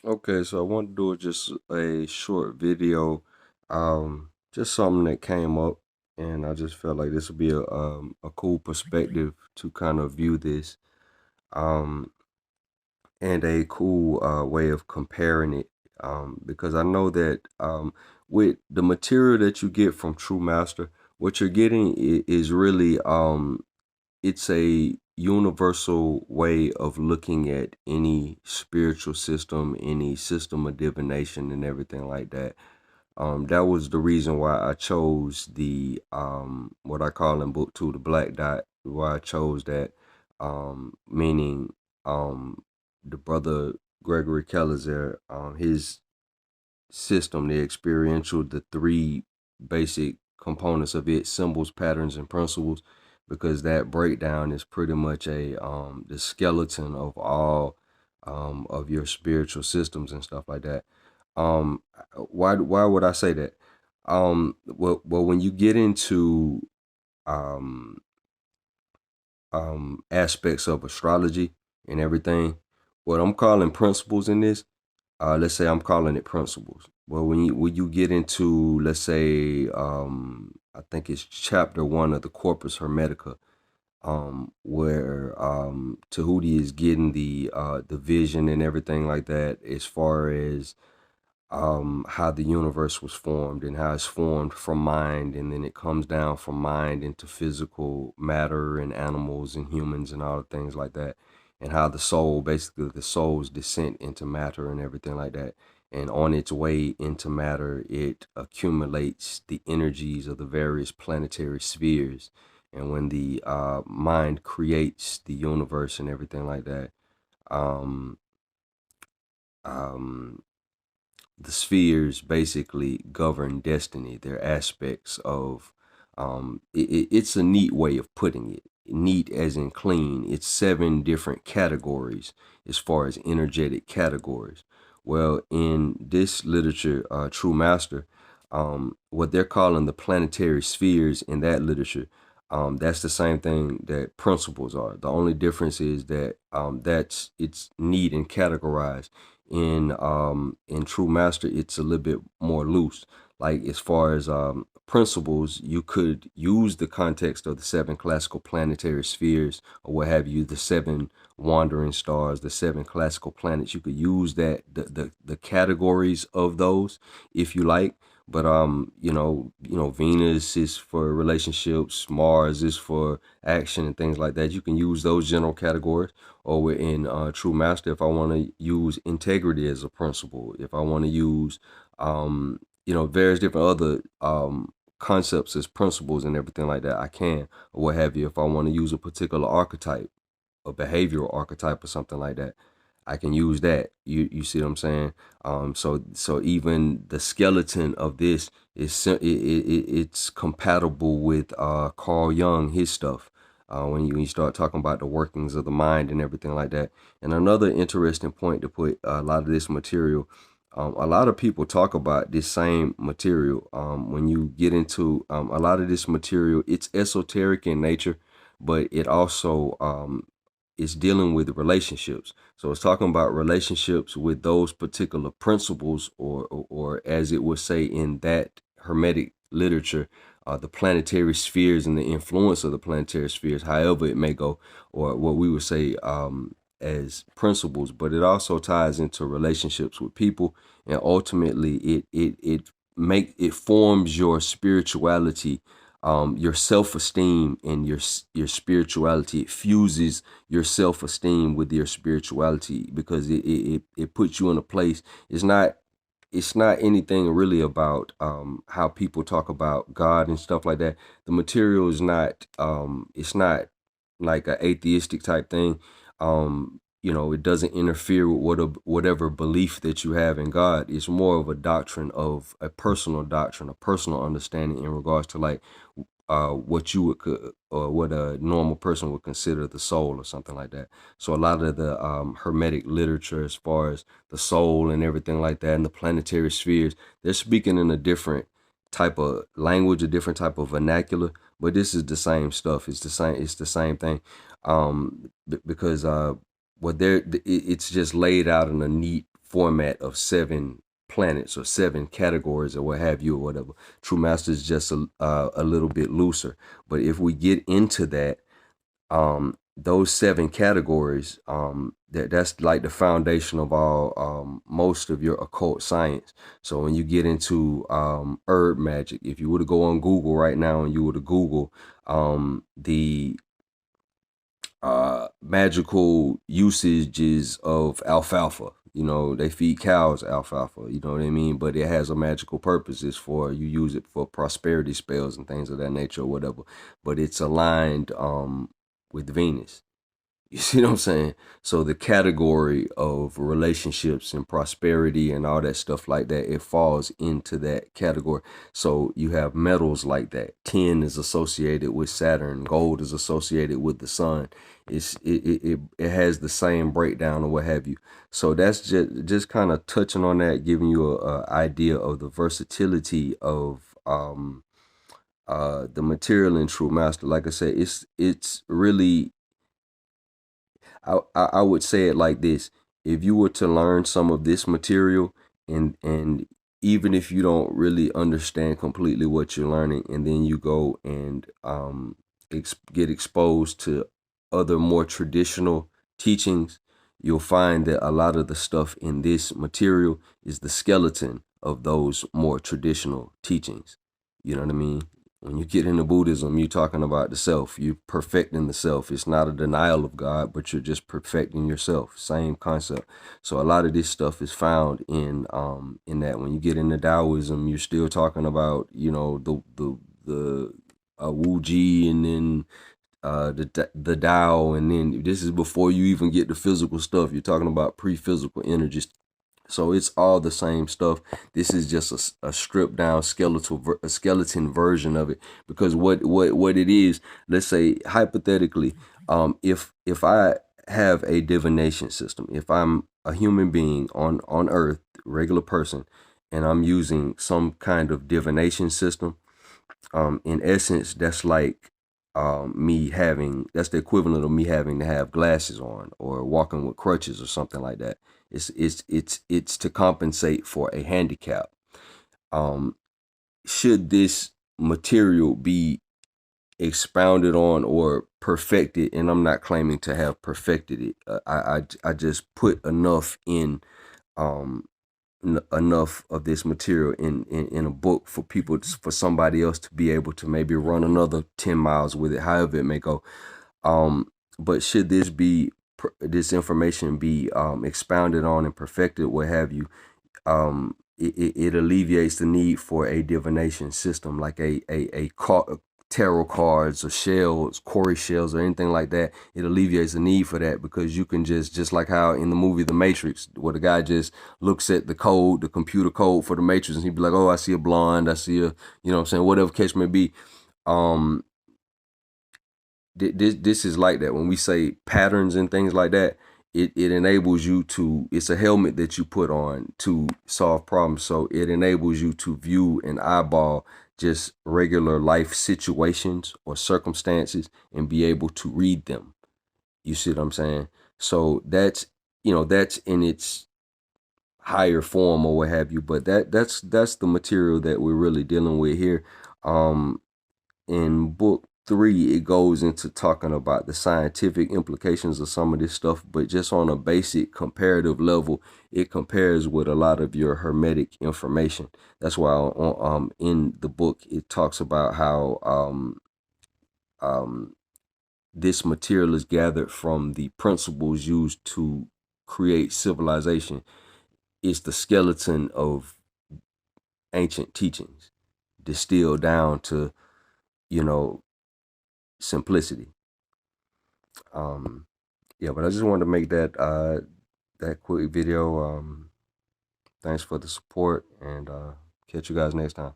Okay, so I want to do just a short video, just something that came up, and I just felt like this would be a cool perspective to kind of view this, um, and a cool way of comparing it, because I know that with the material that you get from True Master, what you're getting is really it's a universal way of looking at any spiritual system, any system of divination, and everything like that. That was the reason why I chose the what I call in book two, the black dot. Why I chose that, meaning um, the brother Gregory Kellezer, his system, the experiential, the three basic components of it: symbols, patterns, and principles, because that breakdown is pretty much a the skeleton of all of your spiritual systems and stuff like that. Why would I say that? Well, when you get into um aspects of astrology and everything, what I'm calling principles in this, let's say I'm calling it principles. Well, when you get into, let's say, I think it's chapter one of the Corpus Hermetica, where Tahuti is getting the vision and everything like that, as far as how the universe was formed and how it's formed from mind, and then it comes down from mind into physical matter and animals and humans and all the things like that, and how the soul, basically the soul's descent into matter and everything like that, and on its way into matter, it accumulates the energies of the various planetary spheres, and when the mind creates the universe and everything like that, um, um, the spheres basically govern destiny. They're aspects of it's a neat way of putting it. Neat as in clean. It's seven different categories as far as energetic categories. Well, in this literature, True Master, what they're calling the planetary spheres in that literature, that's the same thing that principles are. The only difference is that that's it's neat and categorized. In True Master, it's a little bit more loose. Like, as far as principles, you could use the context of the seven classical planetary spheres, or what have you, the seven wandering stars, the seven classical planets. You could use that the categories of those if you like. But Venus is for relationships, Mars is for action and things like that. You can use those general categories. Or within True Master, if I want to use integrity as a principle, if I want to use various different other concepts as principles and everything like that, I can, or what have you. If I want to use a particular archetype, a behavioral archetype or something like that, I can use that. You see what I'm saying? So even the skeleton of this is it's compatible with Carl Jung, his stuff. When you start talking about the workings of the mind and everything like that. And another interesting point to put a lot of this material, a lot of people talk about this same material. When you get into a lot of this material, it's esoteric in nature, but it also is dealing with relationships. So it's talking about relationships with those particular principles, or as it would say in that Hermetic literature, the planetary spheres and the influence of the planetary spheres, however it may go, or what we would say as principles. But it also ties into relationships with people, and ultimately it forms your spirituality, your self-esteem, and your spirituality. It fuses your self-esteem with your spirituality, because it puts you in a place. It's not anything really about how people talk about God and stuff like that. The material is not it's not like an atheistic type thing. It doesn't interfere with whatever belief that you have in God. It's more of a doctrine, of a personal doctrine, a personal understanding in regards to, like, what you would or what a normal person would consider the soul or something like that. So a lot of the Hermetic literature, as far as the soul and everything like that, and the planetary spheres, they're speaking in a different type of language, a different type of vernacular. But this is the same stuff. It's the same. It's the same thing, because it's just laid out in a neat format of 7 planets or 7 categories or what have you or whatever. True Master is just a little bit looser. But if we get into that, those 7 categories, that's like the foundation of all most of your occult science. So when you get into herb magic, if you were to go on Google right now and you were to Google the magical usages of alfalfa. You know, they feed cows alfalfa, you know what I mean? But it has a magical purpose. It's for, you use it for prosperity spells and things of that nature or whatever. But it's aligned with Venus. You see what I'm saying? So the category of relationships and prosperity and all that stuff like that, it falls into that category. So you have metals like that. Tin is associated with Saturn. Gold is associated with the sun. It has the same breakdown or what have you. So that's just kind of touching on that, giving you a idea of the versatility of the material in True Master. Like I said, it's really, I would say it like this: if you were to learn some of this material, and even if you don't really understand completely what you're learning, and then you go and get exposed to other more traditional teachings, you'll find that a lot of the stuff in this material is the skeleton of those more traditional teachings. You know what I mean? When you get into Buddhism, you're talking about the self. You're perfecting the self. It's not a denial of God, but you're just perfecting yourself. Same concept. So a lot of this stuff is found in that. When you get into Taoism, you're still talking about, you know, the Wu Ji, and then the Tao, and then this is before you even get the physical stuff. You're talking about pre-physical energies. So it's all the same stuff. This is just a stripped down skeleton version of it. Because what it is, let's say hypothetically, if I have a divination system, if I'm a human being on Earth, regular person, and I'm using some kind of divination system, in essence, that's like that's the equivalent of me having to have glasses on or walking with crutches or something like that. It's to compensate for a handicap. Um, should this material be expounded on or perfected, and I'm not claiming to have perfected it. I just put enough in um enough of this material in a book for people, for somebody else to be able to maybe run another 10 miles with it, however it may go. But should this information be expounded on and perfected, what have you, it alleviates the need for a divination system like tarot cards or shells, Corey shells, or anything like that. It alleviates the need for that, because you can just like how in the movie The Matrix, where the guy just looks at the code, the computer code for the Matrix, and he'd be like, oh, I see a blonde, I see a, you know what I'm saying, whatever case may be. This is like that. When we say patterns and things like that, it enables you to, it's a helmet that you put on to solve problems. So it enables you to view and eyeball just regular life situations or circumstances and be able to read them. You see what I'm saying? So that's, that's in its higher form or what have you. But that's the material that we're really dealing with here. In book 3, it goes into talking about the scientific implications of some of this stuff, but just on a basic comparative level, it compares with a lot of your hermetic information. That's why in the book it talks about how this material is gathered from the principles used to create civilization. It's the skeleton of ancient teachings distilled down to, simplicity. Yeah, but I just wanted to make that quick video. Thanks for the support, and catch you guys next time.